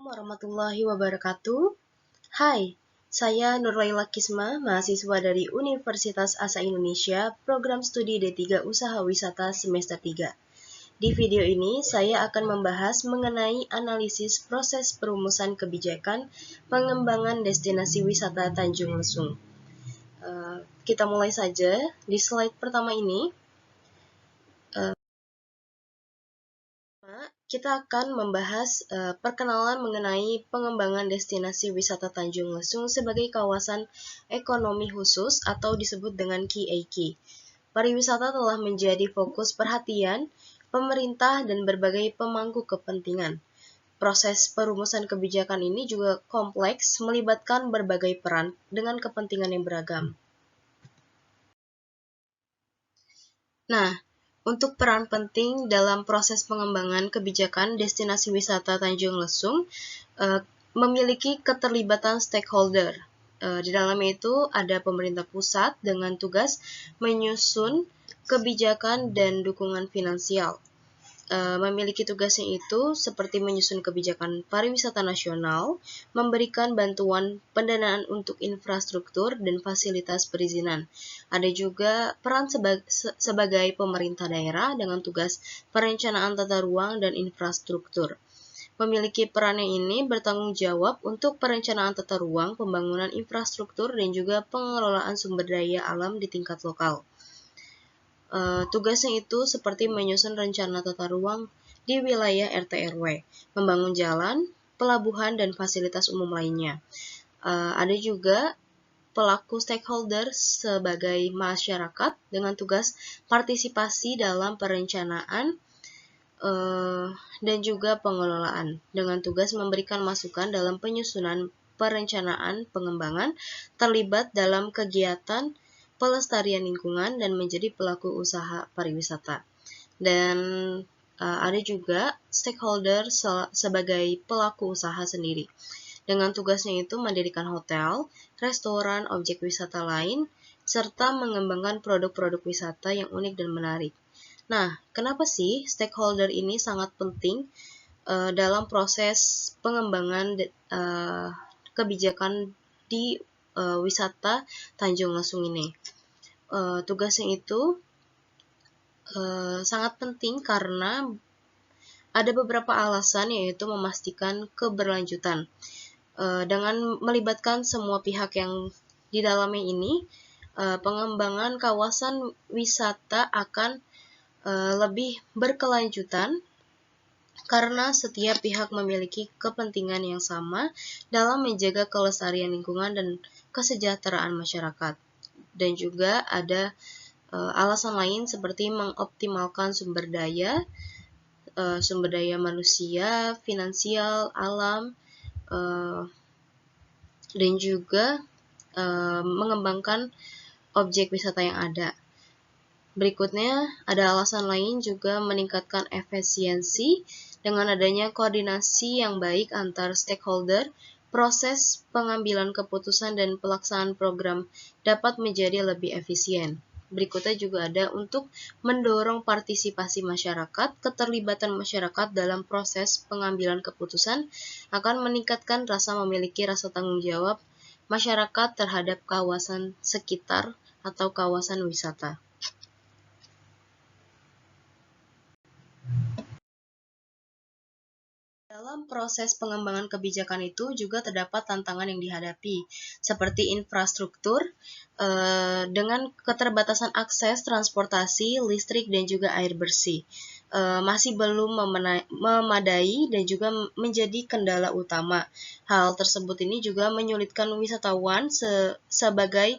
Assalamualaikum warahmatullahi wabarakatuh. Hai, saya Nurlaila Kisma, mahasiswa dari Universitas Asa Indonesia, Program Studi D3 Usaha Wisata semester 3. Di video ini, saya akan membahas mengenai analisis proses perumusan kebijakan pengembangan destinasi wisata Tanjung Lesung. Kita mulai saja. Di slide pertama ini, kita akan membahas perkenalan mengenai pengembangan destinasi wisata Tanjung Lesung sebagai kawasan ekonomi khusus atau disebut dengan KAK. Pariwisata telah menjadi fokus perhatian pemerintah dan berbagai pemangku kepentingan. Proses perumusan kebijakan ini juga kompleks, melibatkan berbagai peran dengan kepentingan yang beragam. Nah, untuk peran penting dalam proses pengembangan kebijakan destinasi wisata Tanjung Lesung memiliki keterlibatan stakeholder. Di dalamnya itu ada pemerintah pusat dengan tugas menyusun kebijakan dan dukungan finansial. Memiliki tugasnya itu seperti menyusun kebijakan pariwisata nasional, memberikan bantuan pendanaan untuk infrastruktur dan fasilitas perizinan. Ada juga peran sebagai pemerintah daerah dengan tugas perencanaan tata ruang dan infrastruktur. Memiliki perannya ini bertanggung jawab untuk perencanaan tata ruang, pembangunan infrastruktur, dan juga pengelolaan sumber daya alam di tingkat lokal. Tugasnya itu seperti menyusun rencana tata ruang di wilayah RT/RW, membangun jalan, pelabuhan, dan fasilitas umum lainnya. Ada juga pelaku stakeholder sebagai masyarakat dengan tugas partisipasi dalam perencanaan dan juga pengelolaan, dengan tugas memberikan masukan dalam penyusunan perencanaan pengembangan, terlibat dalam kegiatan pelestarian lingkungan, dan menjadi pelaku usaha pariwisata. Dan ada juga stakeholder sebagai pelaku usaha sendiri. Dengan tugasnya itu mendirikan hotel, restoran, objek wisata lain, serta mengembangkan produk-produk wisata yang unik dan menarik. Nah, kenapa sih stakeholder ini sangat penting dalam proses pengembangan kebijakan di wisata Tanjung Lesung ini? Tugasnya itu sangat penting karena ada beberapa alasan, yaitu memastikan keberlanjutan. Dengan melibatkan semua pihak yang di dalamnya ini, pengembangan kawasan wisata akan lebih berkelanjutan karena setiap pihak memiliki kepentingan yang sama dalam menjaga kelestarian lingkungan dan kesejahteraan masyarakat. Dan juga ada alasan lain seperti mengoptimalkan sumber daya manusia, finansial, alam, dan juga mengembangkan objek wisata yang ada. Berikutnya, ada alasan lain juga meningkatkan efisiensi dengan adanya koordinasi yang baik antar stakeholder. Proses pengambilan keputusan dan pelaksanaan program dapat menjadi lebih efisien. Berikutnya juga ada untuk mendorong partisipasi masyarakat. Keterlibatan masyarakat dalam proses pengambilan keputusan akan meningkatkan memiliki rasa tanggung jawab masyarakat terhadap kawasan sekitar atau kawasan wisata. Dalam proses pengembangan kebijakan itu juga terdapat tantangan yang dihadapi, seperti infrastruktur, dengan keterbatasan akses transportasi, listrik, dan juga air bersih. Masih belum memadai dan juga menjadi kendala utama. Hal tersebut ini juga menyulitkan wisatawan sebagai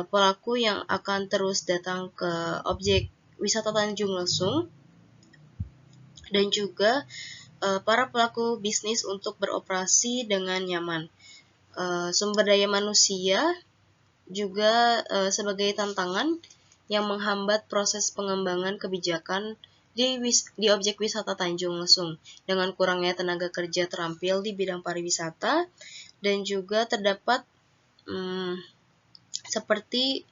pelaku yang akan terus datang ke objek wisata Tanjung Lesung, dan juga para pelaku bisnis untuk beroperasi dengan nyaman. Sumber daya manusia juga sebagai tantangan yang menghambat proses pengembangan kebijakan di objek wisata Tanjung Lesung, dengan kurangnya tenaga kerja terampil di bidang pariwisata, dan juga terdapat seperti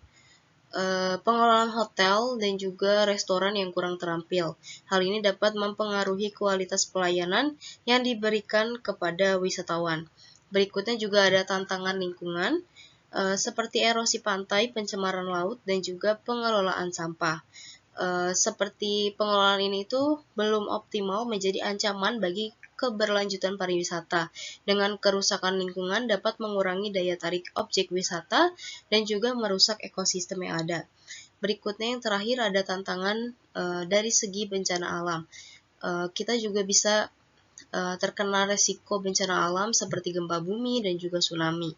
pengelolaan hotel dan juga restoran yang kurang terampil. Hal ini dapat mempengaruhi kualitas pelayanan yang diberikan kepada wisatawan. Berikutnya juga ada tantangan lingkungan, seperti erosi pantai, pencemaran laut, dan juga pengelolaan sampah. Seperti pengelolaan ini itu belum optimal menjadi ancaman bagi keberlanjutan pariwisata. Dengan kerusakan lingkungan dapat mengurangi daya tarik objek wisata dan juga merusak ekosistem yang ada. Berikutnya yang terakhir ada tantangan dari segi bencana alam. Kita juga bisa terkena resiko bencana alam seperti gempa bumi dan juga tsunami.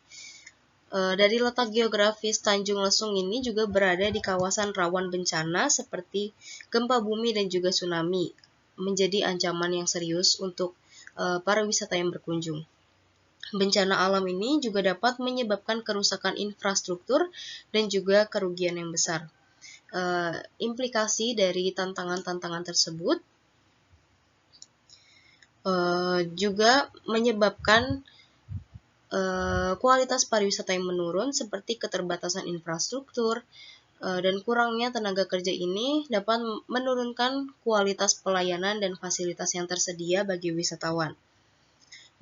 Dari letak geografis Tanjung Lesung ini juga berada di kawasan rawan bencana seperti gempa bumi dan juga tsunami, menjadi ancaman yang serius untuk para wisata yang berkunjung. Bencana alam ini juga dapat menyebabkan kerusakan infrastruktur dan juga kerugian yang besar. Implikasi dari tantangan-tantangan tersebut juga menyebabkan kualitas pariwisata yang menurun seperti keterbatasan infrastruktur dan kurangnya tenaga kerja ini dapat menurunkan kualitas pelayanan dan fasilitas yang tersedia bagi wisatawan.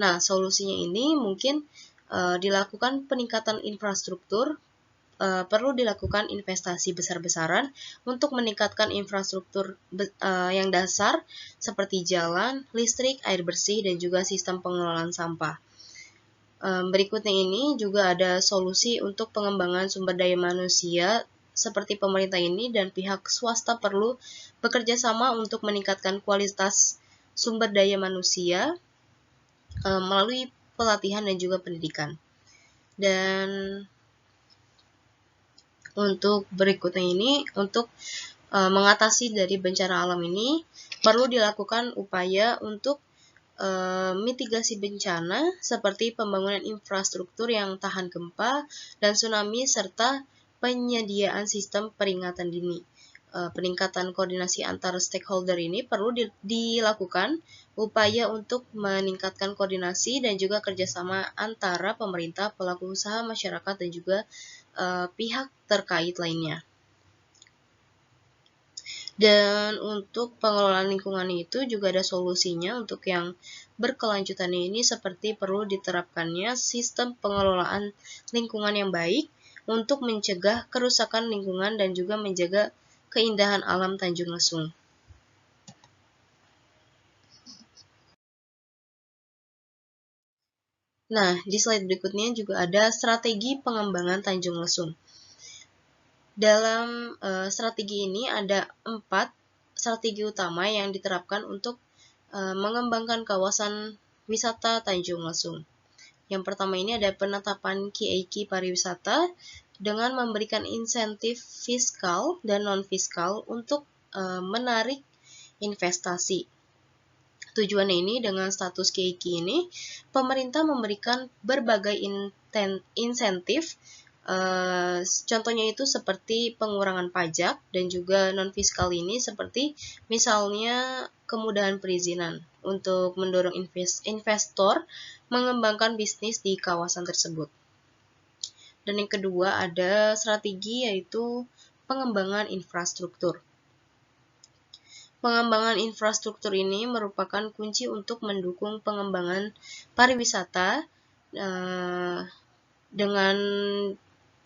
Nah, solusinya ini mungkin dilakukan peningkatan infrastruktur, perlu dilakukan investasi besar-besaran untuk meningkatkan infrastruktur yang dasar seperti jalan, listrik, air bersih, dan juga sistem pengelolaan sampah. Berikutnya ini juga ada solusi untuk pengembangan sumber daya manusia seperti pemerintah ini dan pihak swasta perlu bekerja sama untuk meningkatkan kualitas sumber daya manusia melalui pelatihan dan juga pendidikan. Dan untuk berikutnya ini, untuk mengatasi dari bencana alam ini, perlu dilakukan upaya untuk mitigasi bencana seperti pembangunan infrastruktur yang tahan gempa dan tsunami serta penyediaan sistem peringatan dini. Peningkatan koordinasi antar stakeholder ini perlu dilakukan upaya untuk meningkatkan koordinasi dan juga kerjasama antara pemerintah, pelaku usaha, masyarakat, dan juga pihak terkait lainnya. Dan untuk pengelolaan lingkungan itu juga ada solusinya untuk yang berkelanjutan ini seperti perlu diterapkannya sistem pengelolaan lingkungan yang baik untuk mencegah kerusakan lingkungan dan juga menjaga keindahan alam Tanjung Lesung. Nah, di slide berikutnya juga ada strategi pengembangan Tanjung Lesung. Dalam strategi ini ada 4 strategi utama yang diterapkan untuk mengembangkan kawasan wisata Tanjung Lesung. Yang pertama ini ada penetapan KIK pariwisata dengan memberikan insentif fiskal dan non-fiskal untuk menarik investasi. Tujuannya ini dengan status KIK ini, pemerintah memberikan berbagai insentif, contohnya itu seperti pengurangan pajak dan juga non-fiskal ini seperti misalnya kemudahan perizinan untuk mendorong investor mengembangkan bisnis di kawasan tersebut. Dan yang kedua ada strategi yaitu pengembangan infrastruktur. Pengembangan infrastruktur ini merupakan kunci untuk mendukung pengembangan pariwisata dengan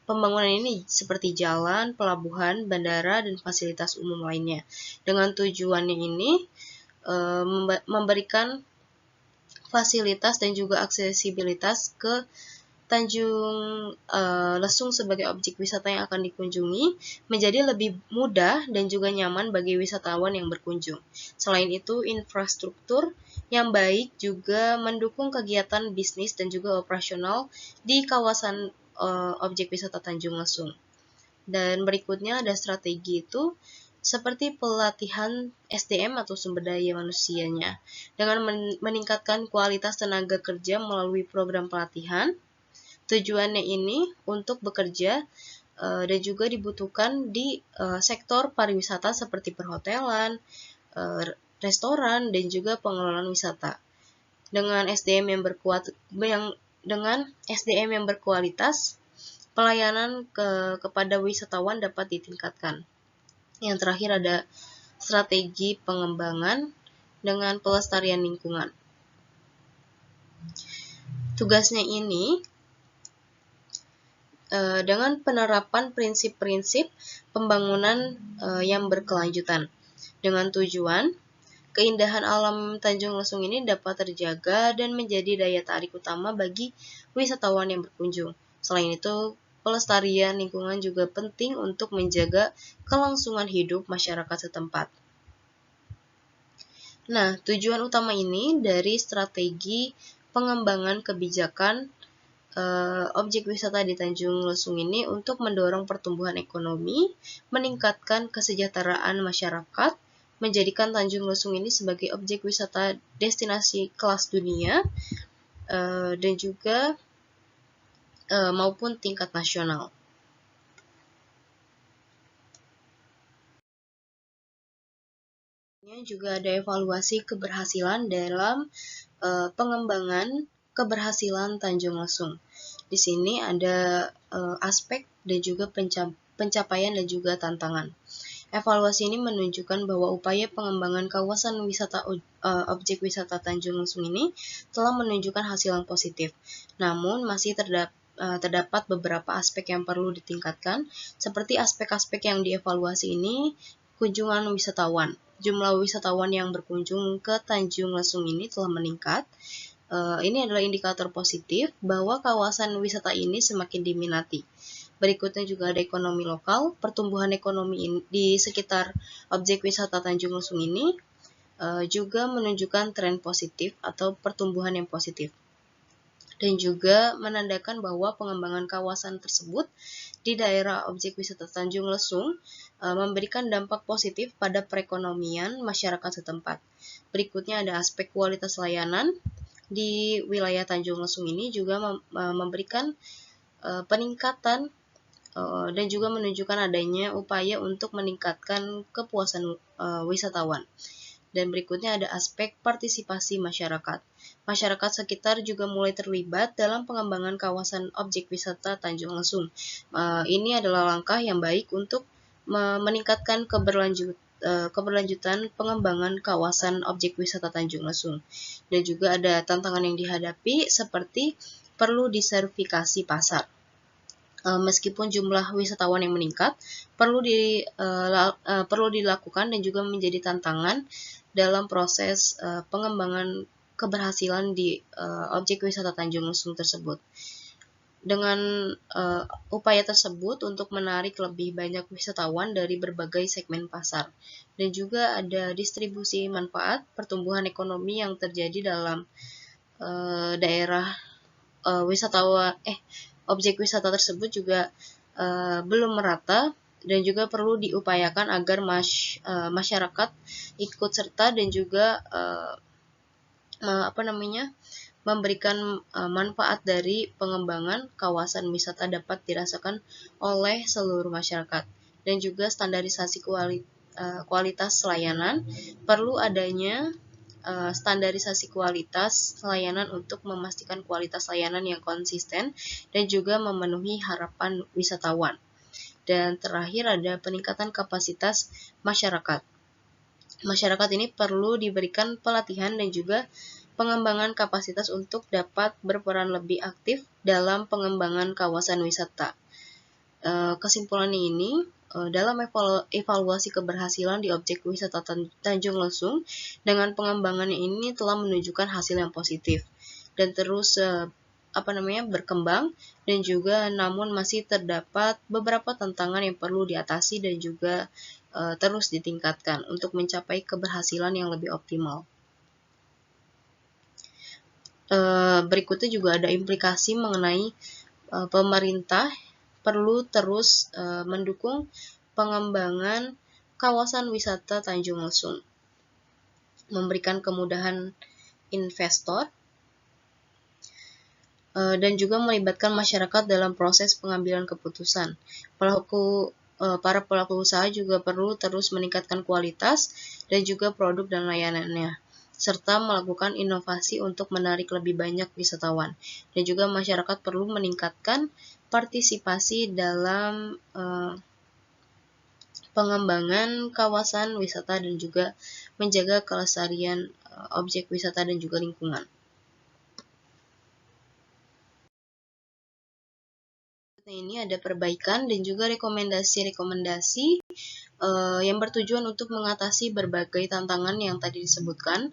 pembangunan ini seperti jalan, pelabuhan, bandara, dan fasilitas umum lainnya. Dengan tujuannya ini memberikan fasilitas dan juga aksesibilitas ke Tanjung Lesung sebagai objek wisata yang akan dikunjungi menjadi lebih mudah dan juga nyaman bagi wisatawan yang berkunjung. Selain itu, infrastruktur yang baik juga mendukung kegiatan bisnis dan juga operasional di kawasan objek wisata Tanjung Lesung. Dan berikutnya ada strategi itu seperti pelatihan SDM atau sumber daya manusianya dengan meningkatkan kualitas tenaga kerja melalui program pelatihan. Tujuannya ini untuk bekerja dan juga dibutuhkan di sektor pariwisata seperti perhotelan, restoran, dan juga pengelolaan wisata. Dengan SDM yang berkualitas, pelayanan kepada wisatawan dapat ditingkatkan. Yang terakhir ada strategi pengembangan dengan pelestarian lingkungan. Tugasnya ini dengan penerapan prinsip-prinsip pembangunan yang berkelanjutan dengan tujuan keindahan alam Tanjung Lesung ini dapat terjaga dan menjadi daya tarik utama bagi wisatawan yang berkunjung. Selain itu, pelestarian lingkungan juga penting untuk menjaga kelangsungan hidup masyarakat setempat. Nah, tujuan utama ini dari strategi pengembangan kebijakan objek wisata di Tanjung Lesung ini untuk mendorong pertumbuhan ekonomi, meningkatkan kesejahteraan masyarakat, menjadikan Tanjung Lesung ini sebagai objek wisata destinasi kelas dunia, dan juga maupun tingkat nasional. Juga ada evaluasi keberhasilan dalam pengembangan keberhasilan Tanjung Lesung. Di sini ada aspek dan juga pencapaian dan juga tantangan. Evaluasi ini menunjukkan bahwa upaya pengembangan kawasan wisata objek wisata Tanjung Lesung ini telah menunjukkan hasil yang positif. Namun masih terdapat beberapa aspek yang perlu ditingkatkan, seperti aspek-aspek yang dievaluasi ini kunjungan wisatawan. Jumlah wisatawan yang berkunjung ke Tanjung Lesung ini telah meningkat. Ini adalah indikator positif bahwa kawasan wisata ini semakin diminati. Berikutnya juga ada ekonomi lokal, pertumbuhan ekonomi di sekitar objek wisata Tanjung Lesung ini juga menunjukkan tren positif atau pertumbuhan yang positif. Dan juga menandakan bahwa pengembangan kawasan tersebut di daerah objek wisata Tanjung Lesung memberikan dampak positif pada perekonomian masyarakat setempat. Berikutnya ada aspek kualitas layanan. Di wilayah Tanjung Lesung ini juga memberikan peningkatan dan juga menunjukkan adanya upaya untuk meningkatkan kepuasan wisatawan. Dan berikutnya ada aspek partisipasi masyarakat. Masyarakat sekitar juga mulai terlibat dalam pengembangan kawasan objek wisata Tanjung Lesung. Ini adalah langkah yang baik untuk meningkatkan keberlanjutan pengembangan kawasan objek wisata Tanjung Lesung. Dan juga ada tantangan yang dihadapi seperti perlu disertifikasi pasar. Meskipun jumlah wisatawan yang meningkat, perlu dilakukan dan juga menjadi tantangan dalam proses pengembangan keberhasilan di objek wisata Tanjung Lesung tersebut. Dengan upaya tersebut untuk menarik lebih banyak wisatawan dari berbagai segmen pasar. Dan juga ada distribusi manfaat pertumbuhan ekonomi yang terjadi dalam daerah objek wisata tersebut juga belum merata dan juga perlu diupayakan agar masyarakat ikut serta dan juga memberikan manfaat dari pengembangan kawasan wisata dapat dirasakan oleh seluruh masyarakat. Dan juga standarisasi kualitas layanan, perlu adanya standarisasi kualitas layanan untuk memastikan kualitas layanan yang konsisten dan juga memenuhi harapan wisatawan. Dan terakhir ada peningkatan kapasitas masyarakat. Masyarakat ini perlu diberikan pelatihan dan juga pengembangan kapasitas untuk dapat berperan lebih aktif dalam pengembangan kawasan wisata. Kesimpulannya ini, dalam evaluasi keberhasilan di objek wisata Tanjung Lesung, dengan pengembangannya ini telah menunjukkan hasil yang positif dan terus berkembang, dan juga namun masih terdapat beberapa tantangan yang perlu diatasi dan juga terus ditingkatkan untuk mencapai keberhasilan yang lebih optimal. Berikutnya juga ada implikasi mengenai pemerintah perlu terus mendukung pengembangan kawasan wisata Tanjung Lesung, memberikan kemudahan investor, dan juga melibatkan masyarakat dalam proses pengambilan keputusan. Para pelaku usaha juga perlu terus meningkatkan kualitas dan juga produk dan layanannya, serta melakukan inovasi untuk menarik lebih banyak wisatawan. Dan juga masyarakat perlu meningkatkan berpartisipasi dalam pengembangan kawasan wisata dan juga menjaga kelestarian objek wisata dan juga lingkungan. Ini ada perbaikan dan juga rekomendasi-rekomendasi yang bertujuan untuk mengatasi berbagai tantangan yang tadi disebutkan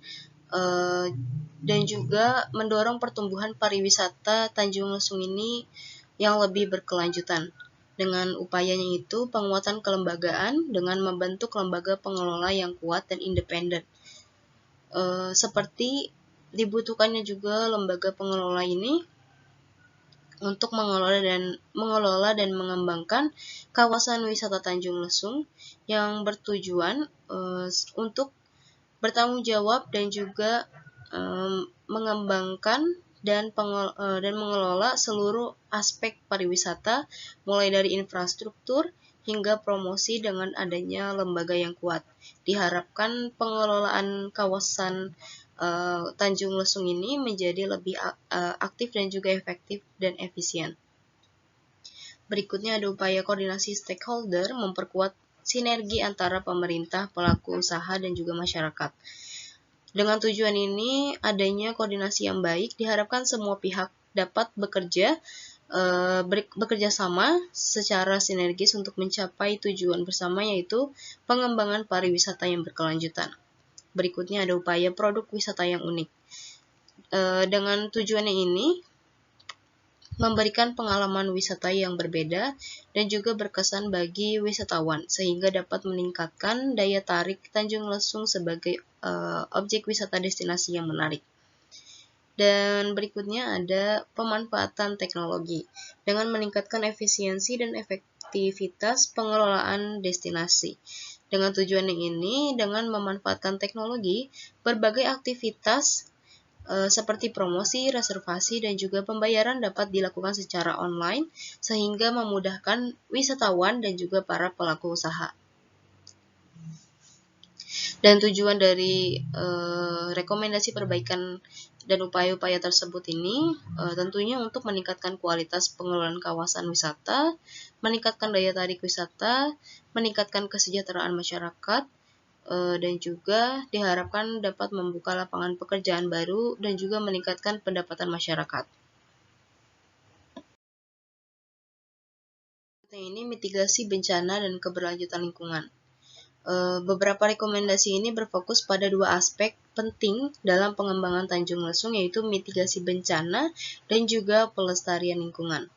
dan juga mendorong pertumbuhan pariwisata Tanjung Lesung ini yang lebih berkelanjutan. Dengan upayanya itu, penguatan kelembagaan dengan membentuk lembaga pengelola yang kuat dan independen. Seperti dibutuhkannya juga lembaga pengelola ini untuk mengelola dan mengembangkan kawasan wisata Tanjung Lesung yang bertujuan untuk bertanggung jawab dan juga mengembangkan dan mengelola seluruh aspek pariwisata, mulai dari infrastruktur hingga promosi dengan adanya lembaga yang kuat. Diharapkan pengelolaan kawasan Tanjung Lesung ini menjadi lebih aktif dan juga efektif dan efisien. Berikutnya ada upaya koordinasi stakeholder memperkuat sinergi antara pemerintah, pelaku usaha, dan juga masyarakat. Dengan tujuan ini, adanya koordinasi yang baik, diharapkan semua pihak dapat bekerja sama secara sinergis untuk mencapai tujuan bersama, yaitu pengembangan pariwisata yang berkelanjutan. Berikutnya ada upaya produk wisata yang unik. Dengan tujuannya ini, memberikan pengalaman wisata yang berbeda dan juga berkesan bagi wisatawan, sehingga dapat meningkatkan daya tarik Tanjung Lesung sebagai objek wisata destinasi yang menarik. Dan berikutnya ada pemanfaatan teknologi dengan meningkatkan efisiensi dan efektivitas pengelolaan destinasi. Dengan tujuan ini, dengan memanfaatkan teknologi, berbagai aktivitas seperti promosi, reservasi, dan juga pembayaran dapat dilakukan secara online sehingga memudahkan wisatawan dan juga para pelaku usaha. Dan tujuan dari rekomendasi perbaikan dan upaya-upaya tersebut ini tentunya untuk meningkatkan kualitas pengelolaan kawasan wisata, meningkatkan daya tarik wisata, meningkatkan kesejahteraan masyarakat, dan juga diharapkan dapat membuka lapangan pekerjaan baru dan juga meningkatkan pendapatan masyarakat. Ini mitigasi bencana dan keberlanjutan lingkungan. Beberapa rekomendasi ini berfokus pada dua aspek penting dalam pengembangan Tanjung Lesung, yaitu mitigasi bencana dan juga pelestarian lingkungan.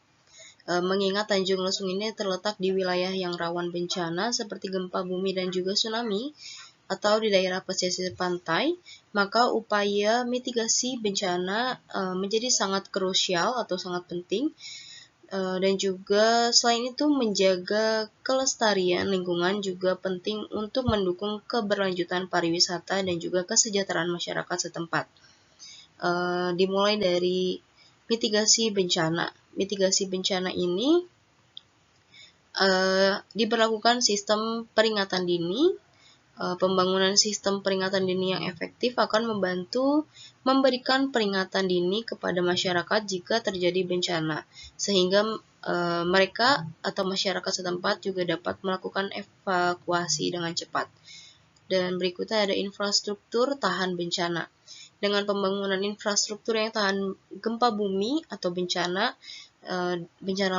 Mengingat Tanjung Lesung ini terletak di wilayah yang rawan bencana seperti gempa bumi dan juga tsunami, atau di daerah pesisir pantai, maka upaya mitigasi bencana menjadi sangat krusial atau sangat penting, dan juga selain itu menjaga kelestarian lingkungan juga penting untuk mendukung keberlanjutan pariwisata dan juga kesejahteraan masyarakat setempat. Dimulai dari mitigasi bencana. Mitigasi bencana ini diberlakukan sistem peringatan dini. Pembangunan sistem peringatan dini yang efektif akan membantu memberikan peringatan dini kepada masyarakat jika terjadi bencana, sehingga mereka atau masyarakat setempat juga dapat melakukan evakuasi dengan cepat. Dan berikutnya ada infrastruktur tahan bencana. Dengan pembangunan infrastruktur yang tahan gempa bumi atau bencana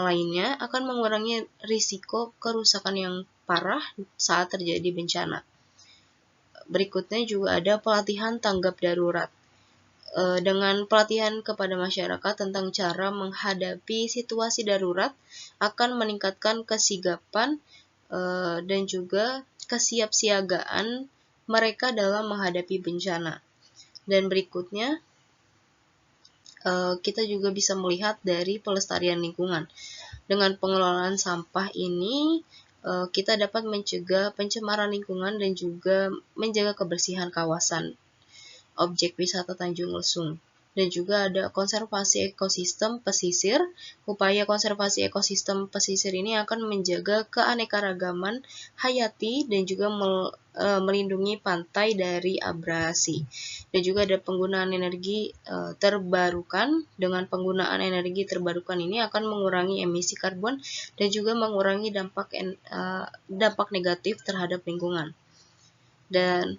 lainnya akan mengurangi risiko kerusakan yang parah saat terjadi bencana. Berikutnya juga ada pelatihan tanggap darurat. Dengan pelatihan kepada masyarakat tentang cara menghadapi situasi darurat akan meningkatkan kesigapan dan juga kesiapsiagaan mereka dalam menghadapi bencana. Dan berikutnya kita juga bisa melihat dari pelestarian lingkungan. Dengan pengelolaan sampah ini kita dapat mencegah pencemaran lingkungan dan juga menjaga kebersihan kawasan objek wisata Tanjung Lesung. Dan juga ada konservasi ekosistem pesisir. Upaya konservasi ekosistem pesisir ini akan menjaga keanekaragaman hayati dan juga melindungi pantai dari abrasi. Dan juga ada penggunaan energi terbarukan. Dengan penggunaan energi terbarukan ini akan mengurangi emisi karbon dan juga mengurangi dampak negatif terhadap lingkungan. Dan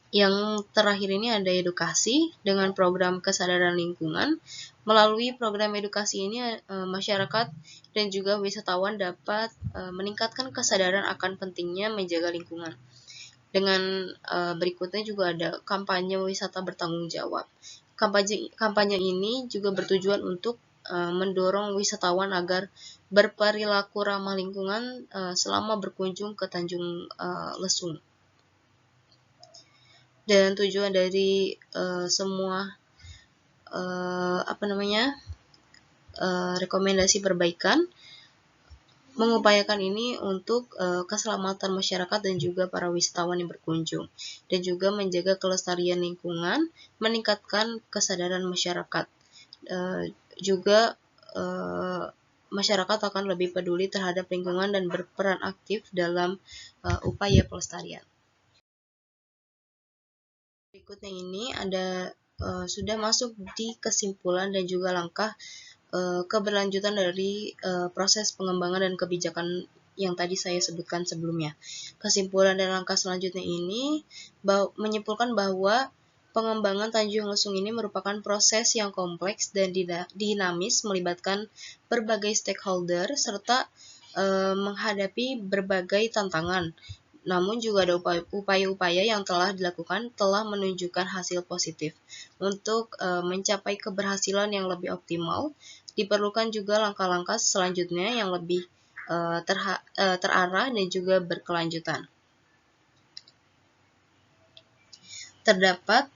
yang terakhir ini ada edukasi dengan program kesadaran lingkungan. Melalui program edukasi ini masyarakat dan juga wisatawan dapat meningkatkan kesadaran akan pentingnya menjaga lingkungan. Dengan berikutnya juga ada kampanye wisata bertanggung jawab. Kampanye ini juga bertujuan untuk mendorong wisatawan agar berperilaku ramah lingkungan selama berkunjung ke Tanjung Lesung. Dan tujuan dari semua rekomendasi perbaikan mengupayakan ini untuk keselamatan masyarakat dan juga para wisatawan yang berkunjung, dan juga menjaga kelestarian lingkungan, meningkatkan kesadaran masyarakat. Juga masyarakat akan lebih peduli terhadap lingkungan dan berperan aktif dalam upaya pelestarian. Berikutnya ini ada sudah masuk di kesimpulan dan juga langkah keberlanjutan dari proses pengembangan dan kebijakan yang tadi saya sebutkan sebelumnya. Kesimpulan dan langkah selanjutnya ini menyimpulkan bahwa pengembangan Tanjung Lesung ini merupakan proses yang kompleks dan dinamis, melibatkan berbagai stakeholder serta menghadapi berbagai tantangan. Namun juga ada upaya-upaya yang telah dilakukan telah menunjukkan hasil positif. Untuk mencapai keberhasilan yang lebih optimal, diperlukan juga langkah-langkah selanjutnya yang lebih terarah dan juga berkelanjutan. Terdapat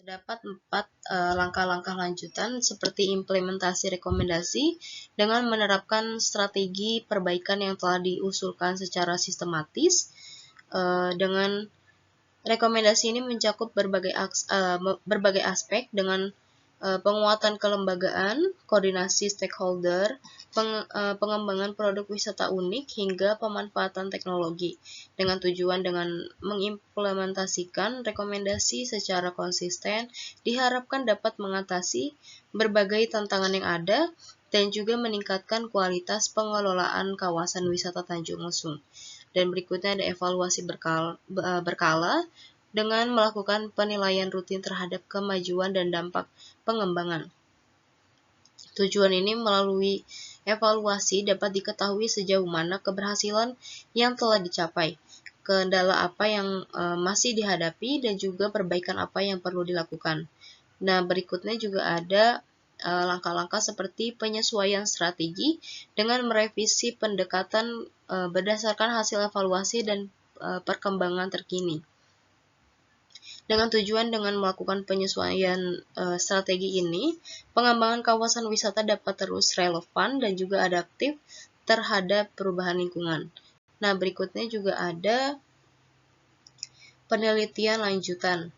Terdapat 4 langkah-langkah lanjutan seperti implementasi rekomendasi dengan menerapkan strategi perbaikan yang telah diusulkan secara sistematis. Dengan rekomendasi ini mencakup berbagai aspek dengan penguatan kelembagaan, koordinasi stakeholder, pengembangan produk wisata unik, hingga pemanfaatan teknologi. Dengan tujuan dengan mengimplementasikan rekomendasi secara konsisten, diharapkan dapat mengatasi berbagai tantangan yang ada dan juga meningkatkan kualitas pengelolaan kawasan wisata Tanjung Lesung. Dan berikutnya ada evaluasi berkala dengan melakukan penilaian rutin terhadap kemajuan dan dampak pengembangan. Tujuan ini melalui evaluasi dapat diketahui sejauh mana keberhasilan yang telah dicapai, kendala apa yang masih dihadapi, dan juga perbaikan apa yang perlu dilakukan. Nah, berikutnya juga ada langkah-langkah seperti penyesuaian strategi dengan merevisi pendekatan berdasarkan hasil evaluasi dan perkembangan terkini. Dengan tujuan dengan melakukan penyesuaian strategi ini, pengembangan kawasan wisata dapat terus relevan dan juga adaptif terhadap perubahan lingkungan. Nah, berikutnya juga ada penelitian lanjutan.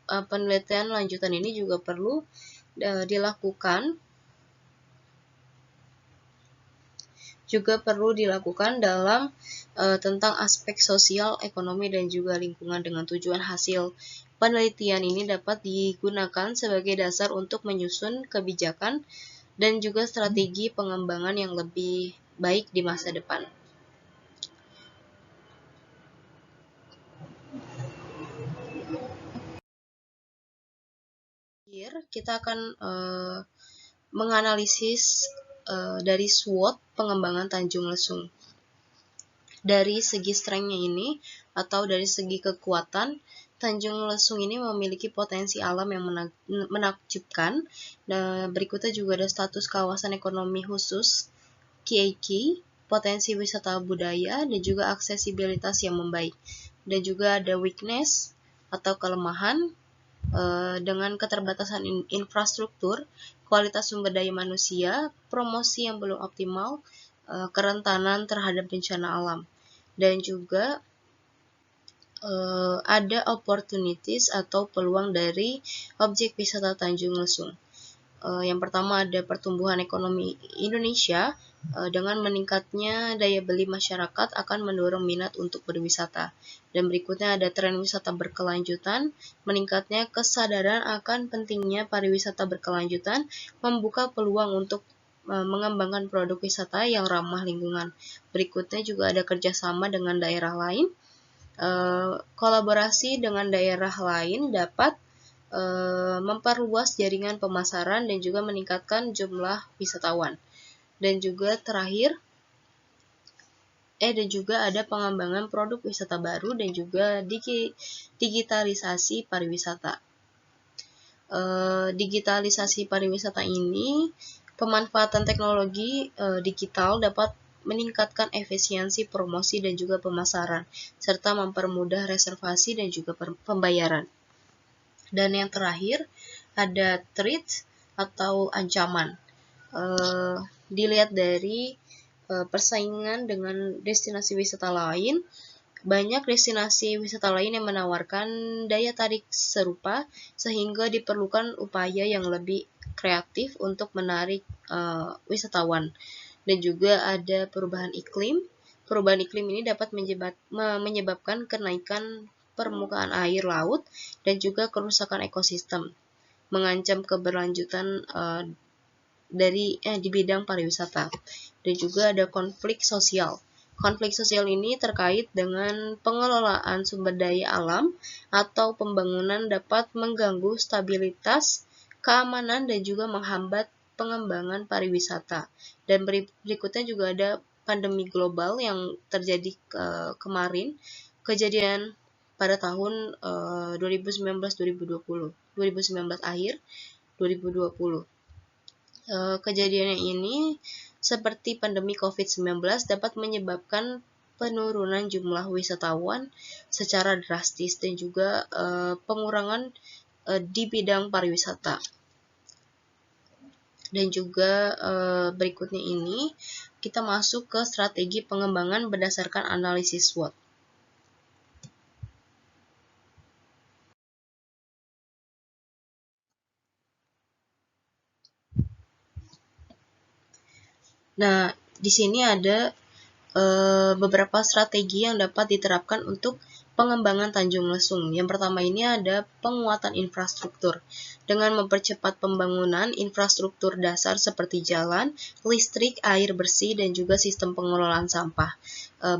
Penelitian lanjutan ini juga perlu dilakukan dalam tentang aspek sosial, ekonomi, dan juga lingkungan. Dengan tujuan hasil penelitian ini dapat digunakan sebagai dasar untuk menyusun kebijakan dan juga strategi pengembangan yang lebih baik di masa depan. Kita akan menganalisis dari SWOT pengembangan Tanjung Lesung. Dari segi strength-nya ini atau dari segi kekuatan, Tanjung Lesung ini memiliki potensi alam yang menakjubkan. Nah, berikutnya juga ada status kawasan ekonomi khusus KIK, potensi wisata budaya, dan juga aksesibilitas yang membaik. Dan juga ada weakness atau kelemahan dengan keterbatasan infrastruktur, kualitas sumber daya manusia, promosi yang belum optimal, kerentanan terhadap bencana alam. Dan juga ada opportunities atau peluang dari objek wisata Tanjung Lesung. Yang pertama ada pertumbuhan ekonomi Indonesia. Dengan meningkatnya daya beli masyarakat akan mendorong minat untuk berwisata. Dan berikutnya ada tren wisata berkelanjutan. Meningkatnya kesadaran akan pentingnya pariwisata berkelanjutan membuka peluang untuk mengembangkan produk wisata yang ramah lingkungan. Berikutnya juga ada kerjasama dengan daerah lain. Kolaborasi dengan daerah lain dapat memperluas jaringan pemasaran dan juga meningkatkan jumlah wisatawan. Dan juga terakhir, dan juga ada pengembangan produk wisata baru dan juga digitalisasi pariwisata. Digitalisasi pariwisata ini, pemanfaatan teknologi digital dapat meningkatkan efisiensi promosi dan juga pemasaran, serta mempermudah reservasi dan juga pembayaran. Dan yang terakhir, ada threat atau ancaman. Dilihat dari persaingan dengan destinasi wisata lain, banyak destinasi wisata lain yang menawarkan daya tarik serupa, sehingga diperlukan upaya yang lebih kreatif untuk menarik wisatawan. Dan juga ada perubahan iklim. Perubahan iklim ini dapat menyebabkan kenaikan permukaan air laut dan juga kerusakan ekosistem, mengancam keberlanjutan di bidang pariwisata. Dan juga ada konflik sosial. Konflik sosial ini terkait dengan pengelolaan sumber daya alam atau pembangunan dapat mengganggu stabilitas, keamanan, dan juga menghambat pengembangan pariwisata. Dan berikutnya juga ada pandemi global yang terjadi kemarin, kejadian pada tahun 2019 akhir 2020. Kejadian ini seperti pandemi COVID-19 dapat menyebabkan penurunan jumlah wisatawan secara drastis dan juga pengurangan di bidang pariwisata. Dan juga berikutnya ini kita masuk ke strategi pengembangan berdasarkan analisis SWOT. Nah, di sini ada beberapa strategi yang dapat diterapkan untuk pengembangan Tanjung Lesung. Yang pertama ini ada penguatan infrastruktur. Dengan mempercepat pembangunan infrastruktur dasar seperti jalan, listrik, air bersih, dan juga sistem pengelolaan sampah.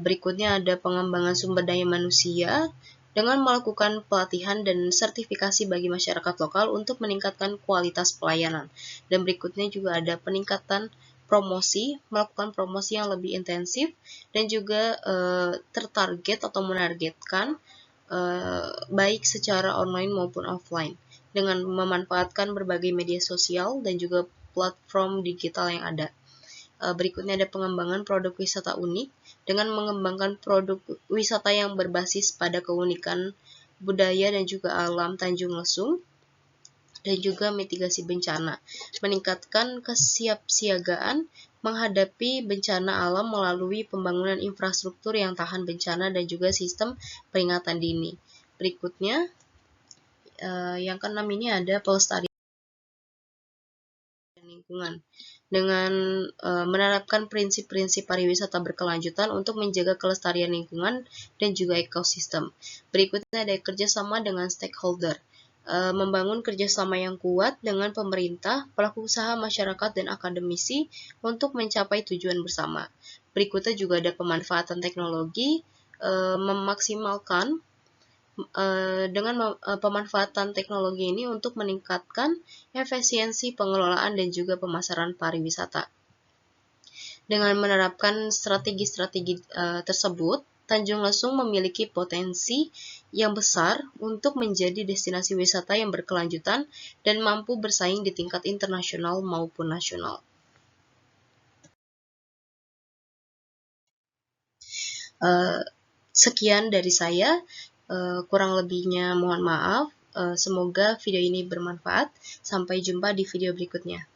Berikutnya ada pengembangan sumber daya manusia dengan melakukan pelatihan dan sertifikasi bagi masyarakat lokal untuk meningkatkan kualitas pelayanan. Dan berikutnya juga ada peningkatan promosi, melakukan promosi yang lebih intensif dan juga tertarget atau menargetkan baik secara online maupun offline dengan memanfaatkan berbagai media sosial dan juga platform digital yang ada. Berikutnya ada pengembangan produk wisata unik dengan mengembangkan produk wisata yang berbasis pada keunikan budaya dan juga alam Tanjung Lesung. Dan juga mitigasi bencana, meningkatkan kesiapsiagaan menghadapi bencana alam melalui pembangunan infrastruktur yang tahan bencana dan juga sistem peringatan dini. Berikutnya, yang keenam ini ada pelestarian lingkungan dengan menerapkan prinsip-prinsip pariwisata berkelanjutan untuk menjaga kelestarian lingkungan dan juga ekosistem. Berikutnya ada kerjasama dengan stakeholder. Membangun kerjasama yang kuat dengan pemerintah, pelaku usaha, masyarakat, dan akademisi untuk mencapai tujuan bersama. Berikutnya juga ada pemanfaatan teknologi, memaksimalkan dengan pemanfaatan teknologi ini untuk meningkatkan efisiensi pengelolaan dan juga pemasaran pariwisata. Dengan menerapkan strategi-strategi tersebut, Tanjung Lesung memiliki potensi yang besar untuk menjadi destinasi wisata yang berkelanjutan dan mampu bersaing di tingkat internasional maupun nasional. Sekian dari saya, kurang lebihnya mohon maaf. Semoga video ini bermanfaat. Sampai jumpa di video berikutnya.